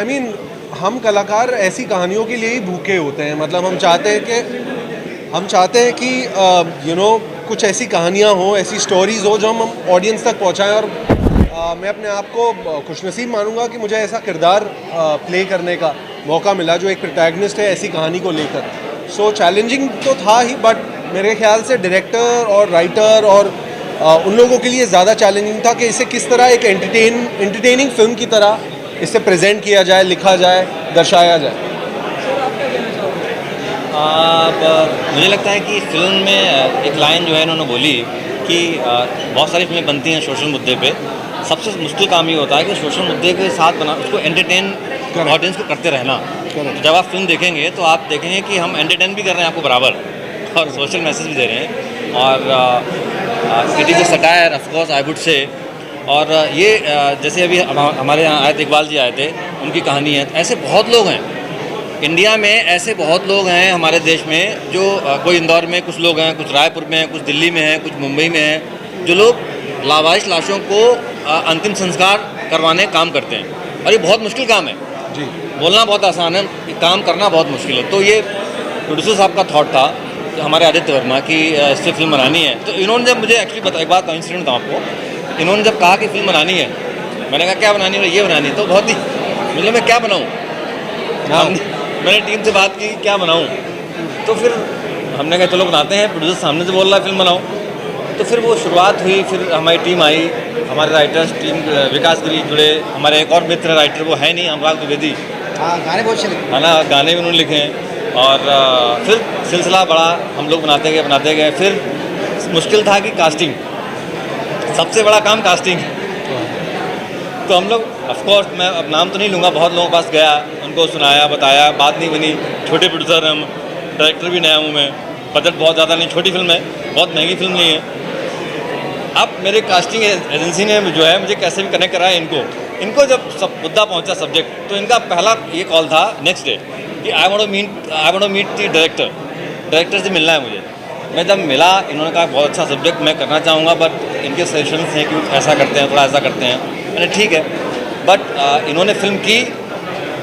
I mean हम कलाकार ऐसी कहानियों के लिए ही भूखे होते हैं। मतलब हम चाहते हैं कि कुछ ऐसी कहानियाँ हों, ऐसी स्टोरीज़ हो जो हम ऑडियंस तक पहुँचाएं। और मैं अपने आप को खुशनसीब मानूंगा कि मुझे ऐसा किरदार प्ले करने का मौका मिला जो एक प्रोटैगनिस्ट है ऐसी कहानी को लेकर। सो चैलेंजिंग तो था ही, बट मेरे ख्याल से डायरेक्टर और राइटर और उन लोगों के लिए ज़्यादा चैलेंजिंग था कि इसे किस तरह एक एंटरटेनिंग फिल्म की तरह इसे प्रेजेंट किया जाए, लिखा जाए, दर्शाया जाए। मुझे लगता है कि फिल्म में एक लाइन जो है इन्होंने बोली कि बहुत सारी फिल्में बनती हैं सोशल मुद्दे पे। सबसे मुश्किल काम ये होता है कि सोशल मुद्दे के साथ बना उसको एंटरटेन ऑडियंस को करते रहना। जब आप फिल्म देखेंगे तो आप देखेंगे कि हम एंटरटेन भी कर रहे हैं आपको बराबर और सोशल मैसेज भी दे रहे हैं। और it is a satire of course I would say. और ये जैसे अभी हमारे यहाँ आए थे, इकबाल जी आए थे, उनकी कहानी है। ऐसे बहुत लोग हैं इंडिया में, ऐसे बहुत लोग हैं हमारे देश में जो कोई इंदौर में कुछ लोग हैं, कुछ रायपुर में हैं, कुछ दिल्ली में हैं, कुछ मुंबई में हैं, जो लोग लावारिस लाशों को अंतिम संस्कार करवाने काम करते हैं। और ये बहुत मुश्किल काम है जी। बोलना बहुत आसान है, काम करना बहुत मुश्किल है। तो ये प्रोड्यूसर साहब का थॉट था हमारे आदित्य वर्मा की इससे फिल्म बनानी है। तो इन्होंने जब मुझे एक्चुअली एक बात का इंसिडेंट था आपको, इन्होंने जब कहा कि फिल्म बनानी है, मैंने कहा क्या बनानी है? ये बनानी है। तो बहुत ही मतलब मैं क्या बनाऊँ? मैंने टीम से बात की क्या बनाऊँ, तो फिर हमने कहा चलो बनाते हैं। प्रोड्यूसर सामने से बोल रहा है फिल्म बनाओ, तो फिर वो शुरुआत हुई। फिर हमारी टीम आई, हमारे राइटर्स टीम विकास गिरी जुड़े, हमारे एक और मित्र राइटर वो है नहीं, अनुराग द्विवेदी। हाँ, गाने बहुत अच्छे लिखे है ना, गाने भी उन्होंने लिखे हैं। और फिर सिलसिला बड़ा, हम लोग बनाते गए। फिर मुश्किल था कि कास्टिंग, सबसे बड़ा काम कास्टिंग। तो हम लोग ऑफकोर्स, मैं अब नाम तो नहीं लूँगा, बहुत लोगों के पास गया, उनको सुनाया, बताया, बात नहीं बनी। छोटे प्रोड्यूसर हम, डायरेक्टर भी नया हूँ मैं, बजट बहुत ज़्यादा नहीं, छोटी फिल्म है, बहुत महंगी फिल्म नहीं है। अब मेरे कास्टिंग एजेंसी ने जो है मुझे कैसे भी कनेक्ट कराया इनको जब सब मुद्दा पहुंचा सब्जेक्ट, तो इनका पहला ये कॉल था नेक्स्ट डे कि I want to meet the director से मिलना है मुझे। मैं जब मिला, इन्होंने कहा बहुत अच्छा सब्जेक्ट मैं करना चाहूँगा, बट इनके सजेशंस हैं कि ऐसा करते हैं, थोड़ा ऐसा करते हैं। मैंने ठीक है, बट इन्होंने फिल्म की,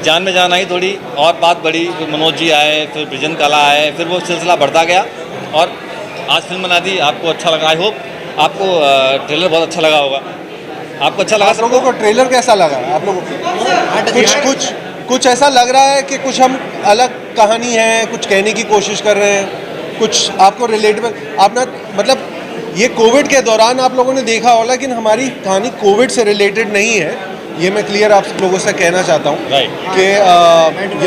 जान में जान आई थोड़ी, और बात बढ़ी। फिर मनोज जी आए, फिर ब्रिजन कला आए, फिर वो सिलसिला बढ़ता गया और आज फिल्म बना दी। आपको अच्छा लगा, आई होप आपको ट्रेलर बहुत अच्छा लगा होगा। आपको अच्छा लगा? आप लोगों को ट्रेलर कैसा लगा? आप लोगों को कुछ ऐसा लग रहा है कि कुछ हम अलग कहानी है, कुछ कहने की कोशिश कर रहे हैं, कुछ आपको रिलेटेबल? आप ना, मतलब ये कोविड के दौरान आप लोगों ने देखा होगा, लेकिन हमारी कहानी कोविड से रिलेटेड नहीं है, ये मैं क्लियर आप लोगों से कहना चाहता हूँ कि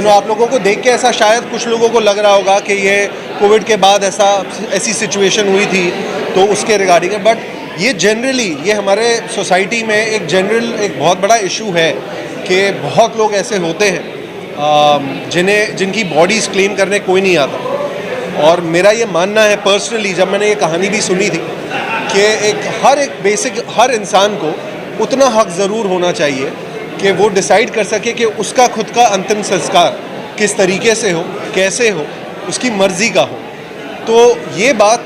आप लोगों को देख के ऐसा शायद कुछ लोगों को लग रहा होगा कि ये कोविड के बाद ऐसी सिचुएशन हुई थी तो उसके रिगार्डिंग है। बट ये जनरली ये हमारे सोसाइटी में एक बहुत बड़ा इशू है कि बहुत लोग ऐसे होते हैं जिनकी बॉडीज़ क्लेम करने कोई नहीं आता। और मेरा ये मानना है पर्सनली, जब मैंने ये कहानी भी सुनी थी, कि हर इंसान को उतना हक ज़रूर होना चाहिए कि वो डिसाइड कर सके कि उसका खुद का अंतिम संस्कार किस तरीके से हो, कैसे हो, उसकी मर्ज़ी का हो। तो ये बात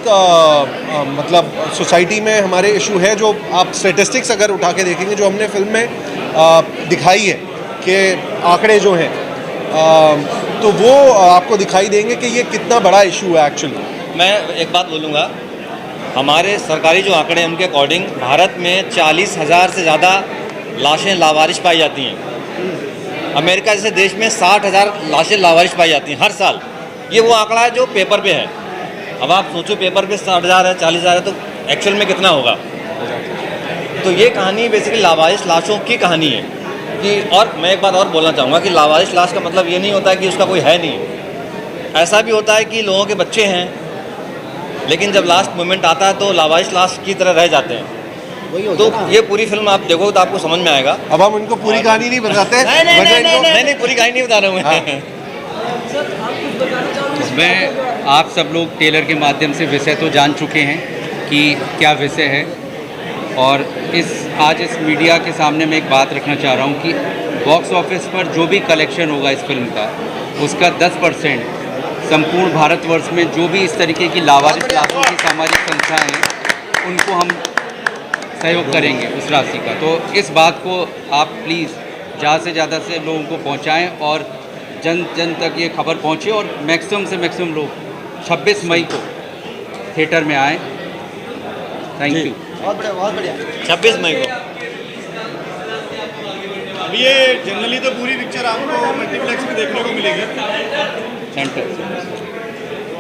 मतलब सोसाइटी में हमारे इशू है। जो आप स्टेटिस्टिक्स अगर उठा के देखेंगे, जो हमने फिल्म में दिखाई है कि आंकड़े जो हैं, तो वो आपको दिखाई देंगे कि ये कितना बड़ा इशू है एक्चुअली। मैं एक बात बोलूँगा, हमारे सरकारी जो आंकड़े हैं उनके अकॉर्डिंग भारत में 40,000 से ज़्यादा लाशें लावारिश पाई जाती हैं। अमेरिका जैसे देश में 60,000 लाशें लावारिश पाई जाती हैं हर साल। ये वो आंकड़ा है जो पेपर पे है। अब आप सोचो, पेपर पे 60,000 है, 40,000 है, तो एक्चुअल में कितना होगा? तो ये कहानी बेसिकली लावारिस लाशों की कहानी है कि, और मैं एक बात और बोलना चाहूँगा कि लावारिस लाश का मतलब ये नहीं होता है कि उसका कोई है नहीं। ऐसा भी होता है कि लोगों के बच्चे हैं, लेकिन जब लास्ट मोमेंट आता है तो लावारिस लाश की तरह रह जाते हैं। तो ये पूरी फिल्म आप देखो तो आपको समझ में आएगा। अब हम उनको पूरी कहानी नहीं बताते। नहीं, पूरी कहानी नहीं बता रहा हूँ मैं। मैं आप सब लोग ट्रेलर के माध्यम से विषय तो जान चुके हैं कि क्या विषय है, और आज इस मीडिया के सामने मैं एक बात रखना चाह रहा हूँ कि बॉक्स ऑफिस पर जो भी कलेक्शन होगा इस फिल्म का, उसका 10% संपूर्ण भारतवर्ष में जो भी इस तरीके की लावारिस लाशों की सामाजिक संस्थाएं हैं उनको हम सहयोग करेंगे उस राशि का। तो इस बात को आप प्लीज़ ज़्यादा से ज़्यादा से लोगों को पहुंचाएं और जन जन तक ये खबर पहुंचे और मैक्सिमम से मैक्सिमम लोग 26 मई को थिएटर में आएँ। थैंक जी। यू। बहुत बढ़िया 26 मई को। अभी ये जनरली तो पूरी पिक्चर आपको मल्टीप्लेक्स में देखने को मिलेगी। सेंटर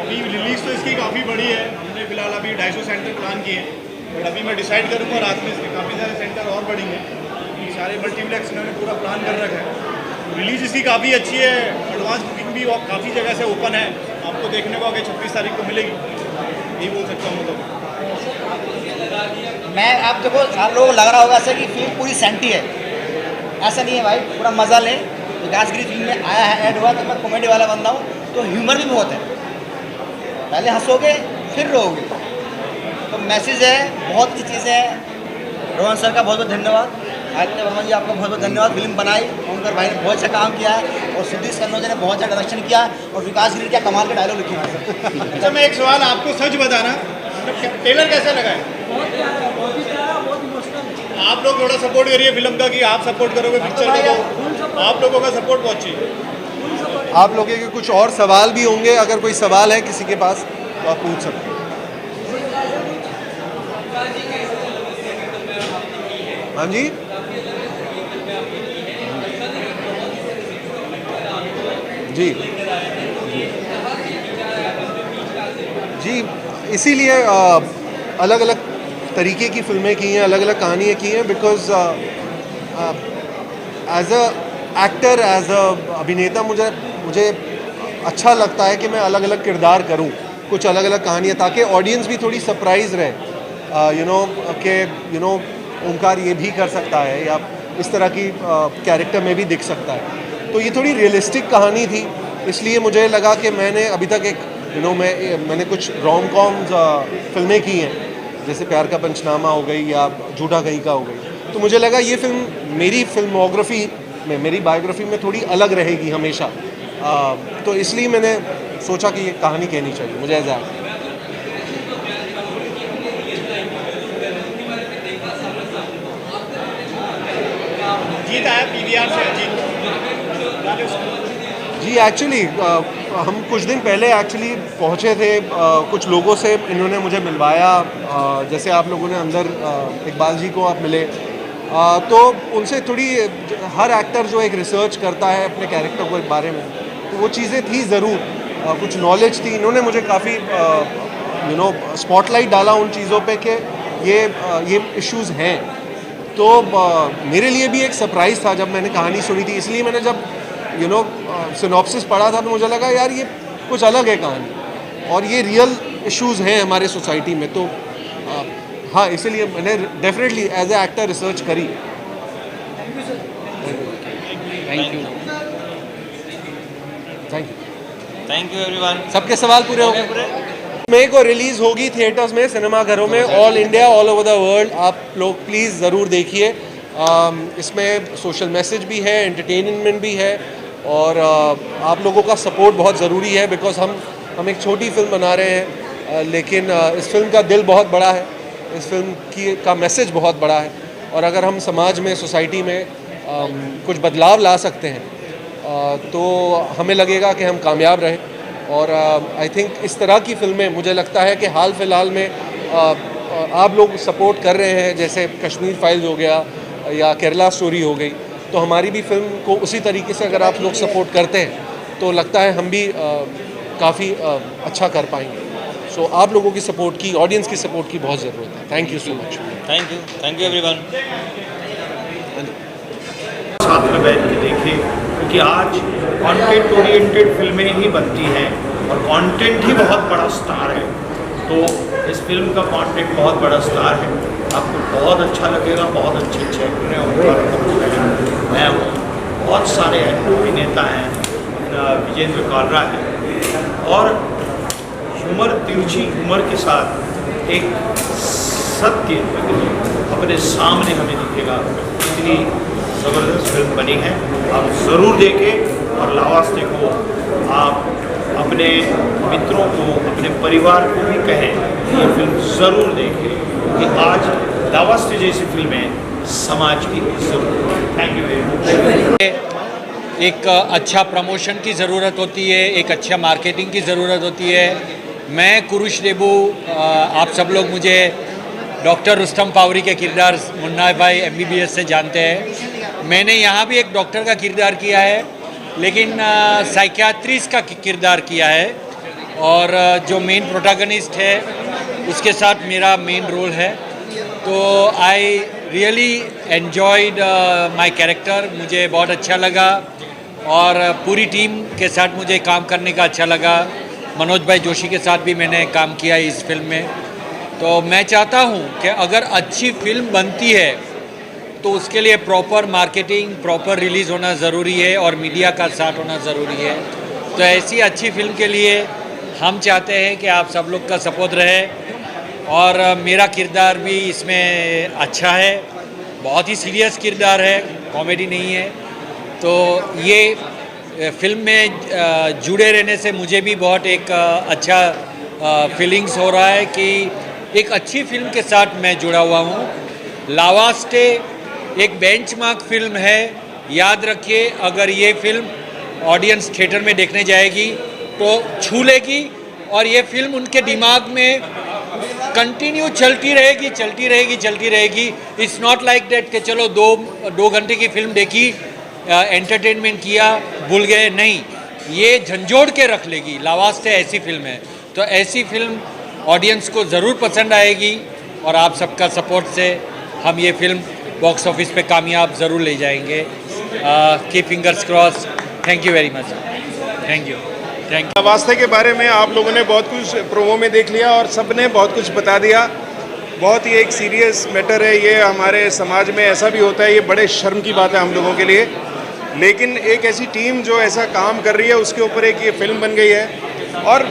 अभी रिलीज तो इसकी काफ़ी बड़ी है, हमने फिलहाल अभी 250 सेंटर प्लान किए हैं, बट अभी मैं डिसाइड करूँगा रात में इसके काफ़ी सारे सेंटर और बढ़ेंगे। ये सारे मल्टीप्लेक्स इन्होंने पूरा प्लान कर रखा है। रिलीज इसकी काफ़ी अच्छी है, एडवांस बुकिंग भी काफ़ी जगह से ओपन है, आपको देखने को आगे 26 तारीख को मिलेगी, यही बोल सकता हूँ। तो मैं आप देखो आप लोगों को लग रहा होगा ऐसा कि फिल्म पूरी सेंटी है, ऐसा नहीं है भाई, पूरा मज़ा ले। विकासगिरी फिल्म में आया है, ऐड हुआ तो मैं कॉमेडी वाला बंदा हूँ, तो ह्यूमर भी बहुत है, पहले हंसोगे फिर रोओगे, तो मैसेज है, बहुत अच्छी चीज़ें हैं। रोहन सर का बहुत बहुत धन्यवाद, आदित्य वर्मा जी आपका बहुत बहुत धन्यवाद। फिल्म बनाई, ओमकार भाई ने बहुत अच्छा काम किया है और सुधीर सन्नोज ने बहुत अच्छा डायरेक्शन किया और विकासगिरी क्या कमाल के डायलॉग लिखे हैं। अच्छा, मैं एक सवाल आपको सच बताना, ट्रेलर कैसा लगा है? आप लोग थोड़ा सपोर्ट करिए फिल्म का, कि आप सपोर्ट करोगे पिक्चर को, तो आप लोगों का सपोर्ट बहुत चाहिए। आप लोगों के कुछ और सवाल भी होंगे, अगर कोई सवाल है किसी के पास तो आप पूछ सकते हैं। हाँ जी, जी जी, इसीलिए अलग अलग तरीके की फिल्में की हैं, अलग अलग कहानियाँ की हैं, because as a actor, as a अभिनेता मुझे अच्छा लगता है कि मैं अलग अलग किरदार करूं, कुछ अलग अलग कहानियाँ, ताकि ऑडियंस भी थोड़ी सरप्राइज रहे, यू नो ओमकार ये भी कर सकता है या इस तरह की कैरेक्टर में भी दिख सकता है। तो ये थोड़ी रियलिस्टिक कहानी थी, इसलिए मुझे लगा कि मैंने अभी तक एक मैंने कुछ रोम कॉम्स फिल्में की हैं, जैसे प्यार का पंचनामा हो गई या झूठा कहीं का हो गई, तो मुझे लगा ये फिल्म मेरी फिल्मोग्राफी में, मेरी बायोग्राफी में थोड़ी अलग रहेगी हमेशा, तो इसलिए मैंने सोचा कि ये कहानी कहनी चाहिए मुझे एज एक्टर। जीत आया पीवीआर से, जीत जी, एक्चुअली हम कुछ दिन पहले एक्चुअली पहुँचे थे, कुछ लोगों से इन्होंने मुझे मिलवाया, जैसे आप लोगों ने अंदर इकबाल जी को आप मिले, तो उनसे थोड़ी, हर एक्टर जो एक रिसर्च करता है अपने कैरेक्टर के बारे में, तो वो चीज़ें थी ज़रूर, कुछ नॉलेज थी, इन्होंने मुझे काफ़ी स्पॉटलाइट डाला उन चीज़ों पे कि ये इश्यूज़ हैं, तो मेरे लिए भी एक सरप्राइज़ था जब मैंने कहानी सुनी थी, इसलिए मैंने जब सिनॉप्सिस पढ़ा था तो मुझे लगा यार ये कुछ अलग है कहानी और ये रियल इश्यूज़ हैं हमारे सोसाइटी में, तो हाँ, इसलिए मैंने definitely as a actor research करी। Thank you. Thank you everyone. सबके सवाल पूरे हो गए। मई को रिलीज़ होगी थिएटर्स में, सिनेमाघरों में, all India, all over the world. आप लोग प्लीज़ ज़रूर देखिए। इसमें सोशल मैसेज भी है, एंटरटेनमेंट भी है, और आप लोगों का सपोर्ट बहुत ज़रूरी है, बिकॉज हम एक छोटी फिल्म बना रहे हैं, लेकिन इस फिल्म का दिल बहुत बड़ा है, इस फिल्म का मैसेज बहुत बड़ा है, और अगर हम समाज में, सोसाइटी में कुछ बदलाव ला सकते हैं तो हमें लगेगा कि हम कामयाब रहे। और आई थिंक इस तरह की फिल्में, मुझे लगता है कि हाल फिलहाल में आप लोग सपोर्ट कर रहे हैं, जैसे कश्मीर फाइल्स हो गया या केरला स्टोरी हो गई, तो हमारी भी फिल्म को उसी तरीके से अगर आप लोग सपोर्ट करते हैं तो लगता है हम भी काफ़ी अच्छा कर पाएंगे। सो आप लोगों की सपोर्ट की, ऑडियंस की सपोर्ट की बहुत ज़रूरत है। Thank you so much. Thank you everyone. साथ में बैठ के देखिए, क्योंकि आज कंटेंट ओरिएंटेड फिल्में ही बनती हैं और कंटेंट ही बहुत बड़ा स्टार है। तो इस फिल्म का कंटेंट बहुत बड़ा स्टार है, आपको बहुत अच्छा लगेगा। बहुत अच्छे अच्छे एक्टर हैं, मैं हूँ, बहुत सारे अभिनेता हैं, विजेंद्र कालरा है, और ह्यूमर, तिरछी ह्यूमर के साथ एक सत्य अपने सामने हमें दिखेगा। इतनी ज़बरदस्त फिल्म बनी है, आप ज़रूर देखें, और लावास्ते को आप अपने मित्रों को, अपने परिवार को भी कहें ये फिल्म ज़रूर देखें, क्योंकि आज लावास्ते जैसी फिल्में समाज की जरूरत है। Thank you very much. एक अच्छा प्रमोशन की ज़रूरत होती है, एक अच्छा मार्केटिंग की ज़रूरत होती है। मैं कुरुश रेबू, आप सब लोग मुझे डॉक्टर रुस्तम पावरी के किरदार मुन्ना भाई MBBS से जानते हैं। मैंने यहाँ भी एक डॉक्टर का किरदार किया है, लेकिन साइकियाट्रिस्ट का किरदार किया है, और जो मेन प्रोटैगनिस्ट है उसके साथ मेरा मेन रोल है। तो I really enjoyed my character, मुझे बहुत अच्छा लगा, और पूरी टीम के साथ मुझे काम करने का अच्छा लगा। मनोज भाई जोशी के साथ भी मैंने काम किया इस फिल्म में। तो मैं चाहता हूँ कि अगर अच्छी फिल्म बनती है तो उसके लिए प्रॉपर मार्केटिंग, प्रॉपर रिलीज़ होना ज़रूरी है, और मीडिया का साथ होना ज़रूरी है। तो ऐसी अच्छी फिल्म के लिए हम चाहते हैं कि आप सब लोग का सपोर्ट रहे, और मेरा किरदार भी इसमें अच्छा है, बहुत ही सीरियस किरदार है, कॉमेडी नहीं है। तो ये फिल्म में जुड़े रहने से मुझे भी बहुत एक अच्छा फीलिंग्स हो रहा है कि एक अच्छी फिल्म के साथ मैं जुड़ा हुआ हूँ। लावास्टे एक बेंचमार्क फिल्म है, याद रखिए। अगर ये फिल्म ऑडियंस थिएटर में देखने जाएगी तो छू लेगी, और ये फिल्म उनके दिमाग में कंटिन्यू चलती रहेगी, चलती रहेगी, चलती रहेगी। इट्स नॉट लाइक दैट कि चलो दो घंटे की फिल्म देखी, एंटरटेनमेंट किया, भूल गए, नहीं, ये झंझोड़ के रख लेगी। लावास्ते ऐसी फिल्म है। तो ऐसी फिल्म ऑडियंस को ज़रूर पसंद आएगी, और आप सबका सपोर्ट से हम ये फिल्म बॉक्स ऑफिस पे कामयाब ज़रूर ले जाएंगे। Keep fingers cross. Thank you very much. Thank you. वास्ते के बारे में आप लोगों ने बहुत कुछ प्रोमो में देख लिया, और सब ने बहुत कुछ बता दिया। बहुत ही एक सीरियस मैटर है ये, हमारे समाज में ऐसा भी होता है, ये बड़े शर्म की बात है हम लोगों के लिए। लेकिन एक ऐसी टीम जो ऐसा काम कर रही है, उसके ऊपर एक ये फिल्म बन गई है, और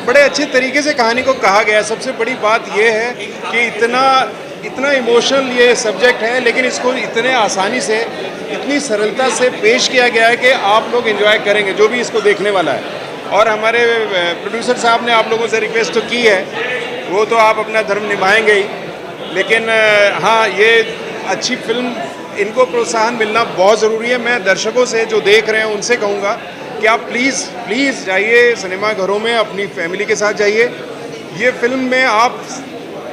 बड़े अच्छे तरीके से कहानी को कहा गया है। सबसे बड़ी बात ये है कि इतना इमोशनल ये सब्जेक्ट है, लेकिन इसको इतने आसानी से, इतनी सरलता से पेश किया गया है कि आप लोग एंजॉय करेंगे, जो भी इसको देखने वाला है। और हमारे प्रोड्यूसर साहब ने आप लोगों से रिक्वेस्ट तो की है, वो तो आप अपना धर्म निभाएंगे ही, लेकिन हाँ, ये अच्छी फिल्म, इनको प्रोत्साहन मिलना बहुत ज़रूरी है। मैं दर्शकों से जो देख रहे हैं उनसे कहूँगा कि आप प्लीज़ जाइए सिनेमा घरों में, अपनी फैमिली के साथ जाइए। ये फिल्म में आप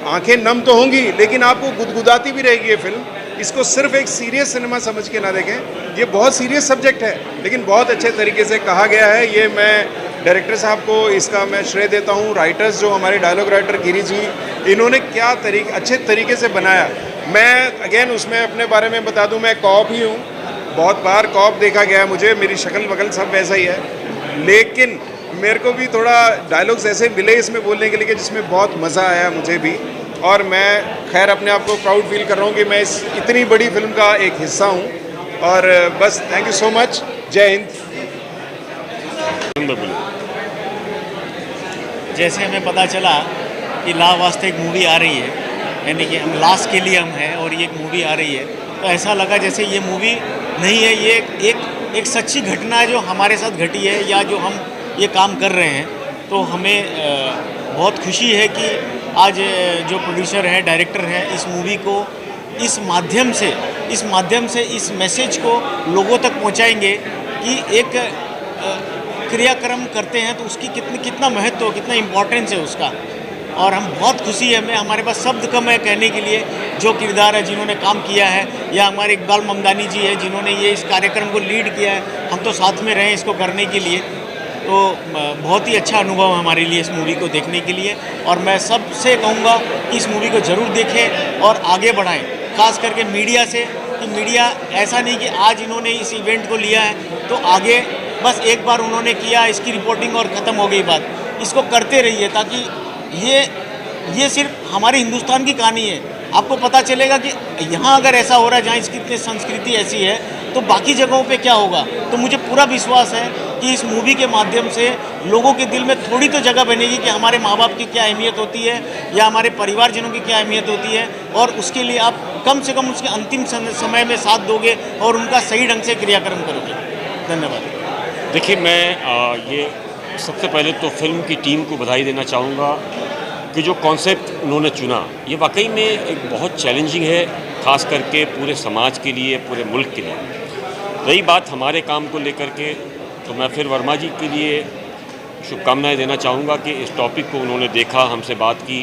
आंखें नम तो होंगी, लेकिन आपको गुदगुदाती भी रहेगी ये फिल्म। इसको सिर्फ एक सीरियस सिनेमा समझ के ना देखें, ये बहुत सीरियस सब्जेक्ट है, लेकिन बहुत अच्छे तरीके से कहा गया है। ये मैं डायरेक्टर साहब को इसका मैं श्रेय देता हूँ। राइटर्स जो हमारे डायलॉग राइटर गिरी जी, इन्होंने क्या अच्छे तरीके से बनाया। मैं अगेन उसमें अपने बारे में बता दूं, मैं कॉप ही हूँ, बहुत बार कॉप देखा गया है मुझे, मेरी शक्ल वगल सब वैसा ही है, लेकिन मेरे को भी थोड़ा डायलॉग्स ऐसे मिले इसमें बोलने के लिए जिसमें बहुत मज़ा आया मुझे भी। और मैं खैर अपने आप को प्राउड फील कर रहा हूँ कि मैं इस इतनी बड़ी फिल्म का एक हिस्सा हूँ। और बस थैंक यू सो मच। जय हिंद। जैसे हमें पता चला कि ला वास्ते एक मूवी आ रही है, यानी कि हम लास्ट के लिए हम हैं, और ये एक मूवी आ रही है, तो ऐसा लगा जैसे ये मूवी नहीं है, ये एक सच्ची घटना है जो हमारे साथ घटी है, या जो हम ये काम कर रहे हैं। तो हमें बहुत खुशी है कि आज जो प्रोड्यूसर हैं, डायरेक्टर हैं, इस मूवी को इस माध्यम से इस मैसेज को लोगों तक पहुंचाएंगे कि एक क्रियाक्रम करते हैं तो उसकी कितना महत्व, कितना इम्पोर्टेंस है उसका। और हम बहुत खुशी है, हमारे पास शब्द कम है कहने के लिए जो किरदार है जिन्होंने काम किया है, या हमारे इकबाल ममदानी जी है जिन्होंने ये इस कार्यक्रम को लीड किया है, हम तो साथ में रहे इसको करने के लिए। तो बहुत ही अच्छा अनुभव है हमारे लिए इस मूवी को देखने के लिए, और मैं सबसे कहूँगा कि इस मूवी को ज़रूर देखें और आगे बढ़ाएं, खास करके मीडिया से, कि मीडिया ऐसा नहीं कि आज इन्होंने इस इवेंट को लिया है तो आगे बस एक बार उन्होंने किया, इसकी रिपोर्टिंग और ख़त्म हो गई बात। इसको करते रहिए, ताकि ये सिर्फ हमारे हिंदुस्तान की कहानी है। आपको पता चलेगा कि यहाँ अगर ऐसा हो रहा है, जहाँ इसकी संस्कृति ऐसी है, तो बाकी जगहों पे क्या होगा। तो मुझे पूरा विश्वास है कि इस मूवी के माध्यम से लोगों के दिल में थोड़ी तो जगह बनेगी कि हमारे माँ बाप की क्या अहमियत होती है, या हमारे परिवारजनों की क्या अहमियत होती है, और उसके लिए आप कम से कम उसके अंतिम समय में साथ दोगे और उनका सही ढंग से क्रियाक्रम करोगे। धन्यवाद। देखिए, मैं ये सबसे पहले तो फिल्म की टीम को बधाई देना चाहूँगा कि जो कॉन्सेप्ट उन्होंने चुना, ये वाकई में एक बहुत चैलेंजिंग है, खास करके पूरे समाज के लिए, पूरे मुल्क के लिए। रही बात हमारे काम को लेकर के, तो मैं फिर वर्मा जी के लिए शुभकामनाएं देना चाहूँगा कि इस टॉपिक को उन्होंने देखा, हमसे बात की,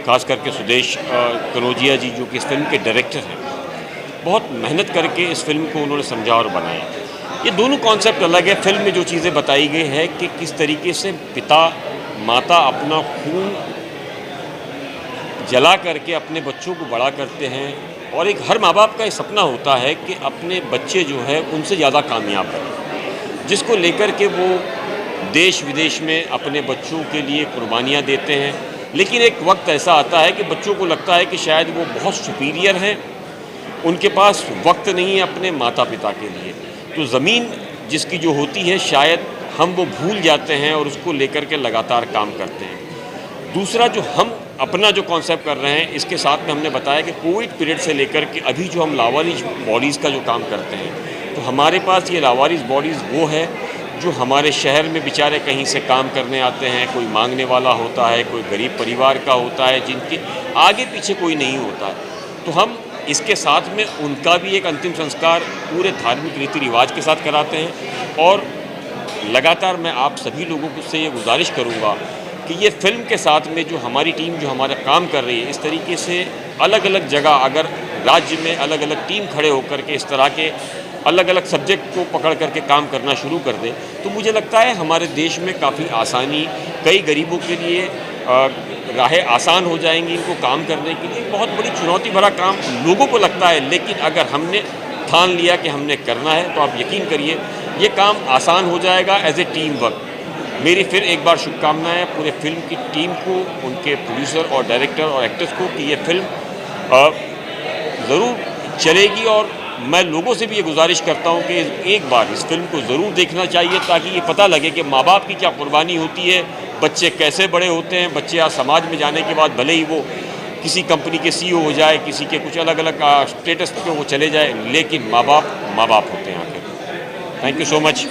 खास करके सुदेश कनौजिया जी जो कि इस फिल्म के डायरेक्टर हैं, बहुत मेहनत करके इस फिल्म को उन्होंने समझा और बनाया। ये दोनों कॉन्सेप्ट अलग है। फिल्म में जो चीज़ें बताई गई है कि किस तरीके से पिता माता अपना खून जला करके अपने बच्चों को बड़ा करते हैं, और एक हर माँ बाप का ये सपना होता है कि अपने बच्चे जो है उनसे ज़्यादा कामयाब बने, जिसको लेकर के वो देश विदेश में अपने बच्चों के लिए कुर्बानियाँ देते हैं। लेकिन एक वक्त ऐसा आता है कि बच्चों को लगता है कि शायद वो बहुत सुपीरियर हैं, उनके पास वक्त नहीं है अपने माता पिता के लिए, तो ज़मीन जिसकी जो होती है शायद हम वो भूल जाते हैं और उसको लेकर के लगातार काम करते हैं। दूसरा जो हम अपना जो कॉन्सेप्ट कर रहे हैं, इसके साथ में हमने बताया कि कोविड पीरियड से लेकर के अभी जो हम लावारिस बॉडीज़ का जो काम करते हैं, तो हमारे पास ये लावारिस बॉडीज़ वो है जो हमारे शहर में बेचारे कहीं से काम करने आते हैं, कोई मांगने वाला होता है, कोई गरीब परिवार का होता है, जिनके आगे पीछे कोई नहीं होता है, तो हम इसके साथ में उनका भी एक अंतिम संस्कार पूरे धार्मिक रीति रिवाज के साथ कराते हैं। और लगातार मैं आप सभी लोगों से ये गुजारिश करूँगा कि ये फिल्म के साथ में जो हमारी टीम जो हमारा काम कर रही है, इस तरीके से अलग अलग जगह अगर राज्य में अलग अलग टीम खड़े होकर के इस तरह के अलग अलग सब्जेक्ट को पकड़ करके काम करना शुरू कर दें, तो मुझे लगता है हमारे देश में काफ़ी आसानी, कई गरीबों के लिए राहें आसान हो जाएंगी इनको काम करने के लिए। बहुत बड़ी चुनौती भरा काम लोगों को लगता है, लेकिन अगर हमने ठान लिया कि हमने करना है तो आप यकीन करिए ये काम आसान हो जाएगा एज ए टीम वर्क। मेरी फिर एक बार शुभकामनाएं पूरे फिल्म की टीम को, उनके प्रोड्यूसर और डायरेक्टर और एक्टर्स को कि ये फिल्म ज़रूर चलेगी। और मैं लोगों से भी ये गुजारिश करता हूँ कि एक बार इस फिल्म को ज़रूर देखना चाहिए, ताकि ये पता लगे कि माँ बाप की क्या कुर्बानी होती है, बच्चे कैसे बड़े होते हैं। बच्चे आज समाज में जाने के बाद भले ही वो किसी कंपनी के CEO हो जाए, किसी के कुछ अलग अलग स्टेटस पे वो चले जाए, लेकिन माँ बाप होते हैं आखिर। Thank you so much.